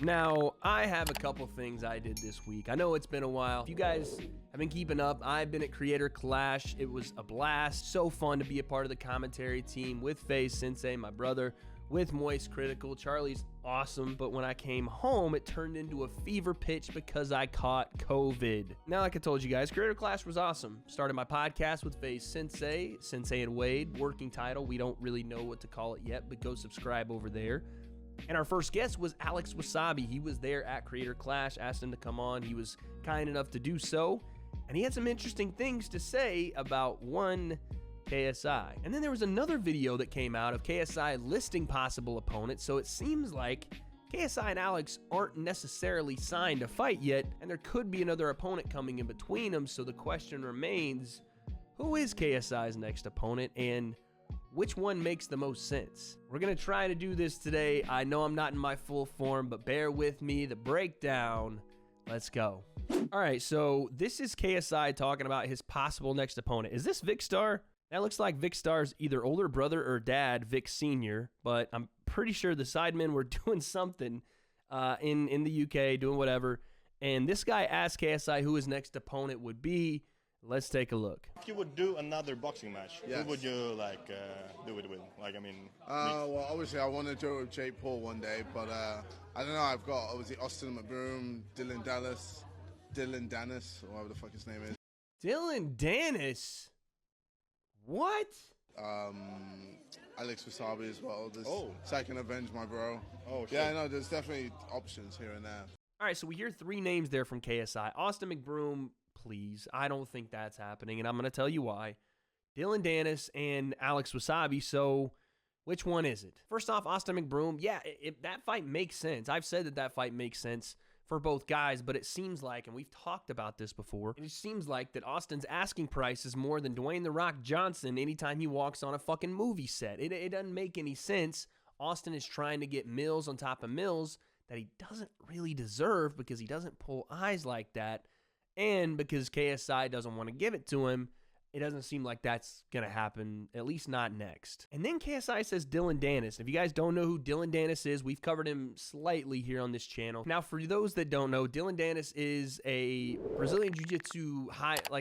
Now, I have a couple things I did this week. I know it's been a while. If you guys have been keeping up, I've been at Creator Clash. It was a blast. So fun to be a part of the commentary team with FaZe Sensei, my brother, with Moist Critical. Charlie's awesome, but when I came home, it turned into a fever pitch because I caught COVID. Now, like I told you guys, Creator Clash was awesome. Started my podcast with FaZe Sensei, Sensei and Wade, working title. We don't really know what to call it yet, but go subscribe over there. And our first guest was Alex Wassabi. He was there at Creator Clash, asked him to come on. He was kind enough to do so. And he had some interesting things to say about one KSI. And then there was another video that came out of KSI listing possible opponents. So it seems like KSI and Alex aren't necessarily signed to fight yet, and there could be another opponent coming in between them. So the question remains, who is KSI's next opponent, and which one makes the most sense? We're going to try to do this today. I know I'm not in my full form, but bear with me. The breakdown. Let's go. All right, so this is KSI talking about his possible next opponent. Is this Vicstar? That looks like Vicstar's either older brother or dad, Vic Sr., but I'm pretty sure the Sidemen were doing something in the UK, doing whatever. And this guy asked KSI who his next opponent would be. Let's take a look. If you would do another boxing match, yes, who would you like do it with? Like, I mean, well, obviously I want to do it with Jake Paul one day, but I don't know. I've got obviously Austin McBroom, Dillon Danis, or whatever the fuck his name is. Dillon Danis? What? Alex Wassabi as well. Oh, so I can avenge my bro. Oh, shit. Yeah, no, there's definitely options here and there. All right, so we hear three names there from KSI. Austin McBroom, please. I don't think that's happening, and I'm going to tell you why. Dillon Danis and Alex Wassabi, so which one is it? First off, Austin McBroom, yeah, that fight makes sense. I've said that fight makes sense for both guys, but it seems like, and we've talked about this before, it seems like that Austin's asking price is more than Dwayne "The Rock" Johnson anytime he walks on a fucking movie set. It doesn't make any sense. Austin is trying to get mills on top of mills that he doesn't really deserve because he doesn't pull eyes like that. And because KSI doesn't want to give it to him, it doesn't seem like that's going to happen, at least not next. And then KSI says Dillon Danis. If you guys don't know who Dillon Danis is, we've covered him slightly here on this channel. Now, for those that don't know, Dillon Danis is a Brazilian Jiu-Jitsu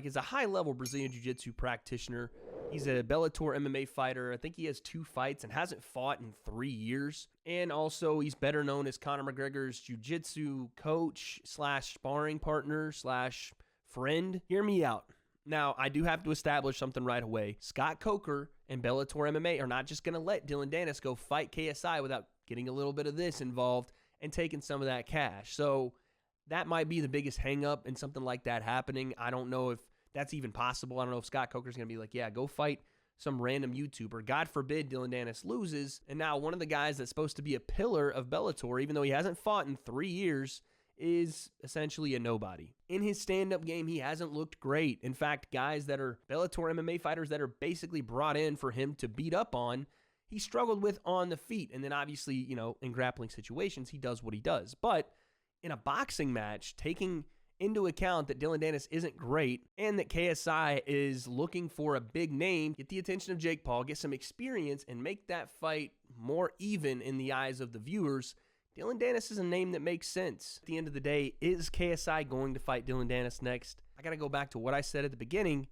is a high-level Brazilian Jiu-Jitsu practitioner. He's a Bellator MMA fighter. I think he has 2 fights and hasn't fought in 3 years. And also, he's better known as Conor McGregor's jiu-jitsu coach / sparring partner / friend. Hear me out. Now, I do have to establish something right away. Scott Coker and Bellator MMA are not just going to let Dillon Danis go fight KSI without getting a little bit of this involved and taking some of that cash. So that might be the biggest hang-up in something like that happening. I don't know if that's even possible. I don't know if Scott Coker's going to be like, yeah, go fight some random YouTuber. God forbid Dillon Danis loses. And now one of the guys that's supposed to be a pillar of Bellator, even though he hasn't fought in 3 years, is essentially a nobody. In his stand-up game, he hasn't looked great. In fact, guys that are Bellator MMA fighters that are basically brought in for him to beat up on, he struggled with on the feet. And then obviously, you know, in grappling situations, he does what he does. But in a boxing match, taking into account that Dillon Danis isn't great and that KSI is looking for a big name, get the attention of Jake Paul, get some experience, and make that fight more even in the eyes of the viewers, Dillon Danis is a name that makes sense. At the end of the day, is KSI going to fight Dillon Danis next? I got to go back to what I said at the beginning.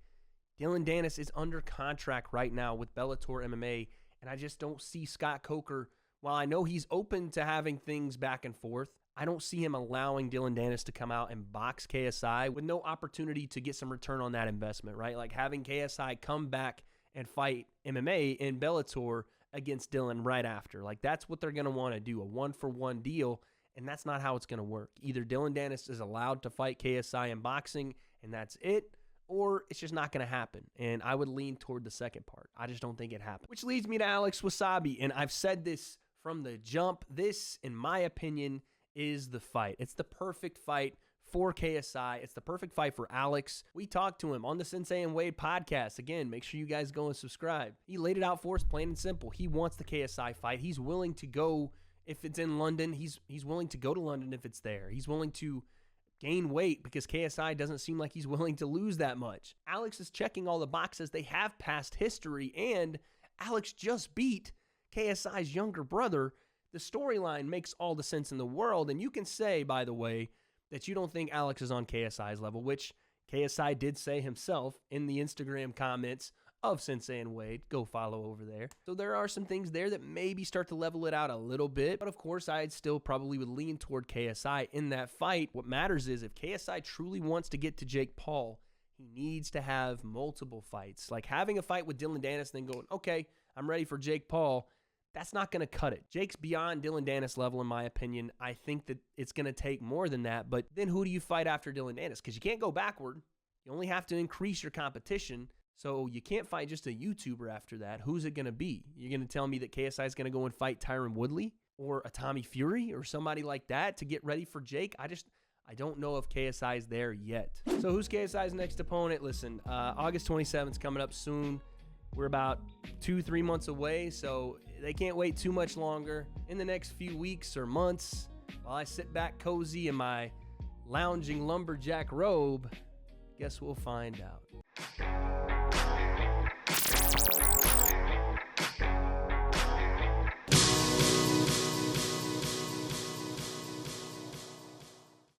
Dillon Danis is under contract right now with Bellator MMA, and I just don't see Scott Coker. While I know he's open to having things back and forth, I don't see him allowing Dillon Danis to come out and box KSI with no opportunity to get some return on that investment, right? Like having KSI come back and fight MMA in Bellator against Dillon right after. Like that's what they're going to want to do, a 1-for-1 deal, and that's not how it's going to work. Either Dillon Danis is allowed to fight KSI in boxing, and that's it, or it's just not going to happen. And I would lean toward the second part. I just don't think it happened. Which leads me to Alex Wassabi, and I've said this from the jump. This, in my opinion, is the fight. It's the perfect fight for KSI. It's the perfect fight for Alex. We talked to him on the Sensei and Wade podcast. Again, make sure you guys go and subscribe. He laid it out for us plain and simple. He wants the KSI fight. He's willing to go if it's in London. He's willing to go to London if it's there. He's willing to gain weight because KSI doesn't seem like he's willing to lose that much. Alex is checking all the boxes. They have past history, and Alex just beat KSI's younger brother The storyline makes all the sense in the world, and you can say, by the way, that you don't think Alex is on KSI's level, which KSI did say himself in the Instagram comments of Sensei and Wade. Go follow over there. So there are some things there that maybe start to level it out a little bit, but of course I'd still probably would lean toward KSI in that fight. What matters is if KSI truly wants to get to Jake Paul, he needs to have multiple fights. Like having a fight with Dillon Danis and then going, okay, I'm ready for Jake Paul, that's not going to cut it. Jake's beyond Dillon Danis level, in my opinion. I think that it's going to take more than that. But then who do you fight after Dillon Danis? Because you can't go backward. You only have to increase your competition. So you can't fight just a YouTuber after that. Who's it going to be? You're going to tell me that KSI is going to go and fight Tyron Woodley or a Tommy Fury or somebody like that to get ready for Jake? I don't know if KSI is there yet. So who's KSI's next opponent? Listen, August 27th is coming up soon. We're about 2-3 months away, so they can't wait too much longer. In the next few weeks or months, while I sit back cozy in my lounging lumberjack robe, guess we'll find out.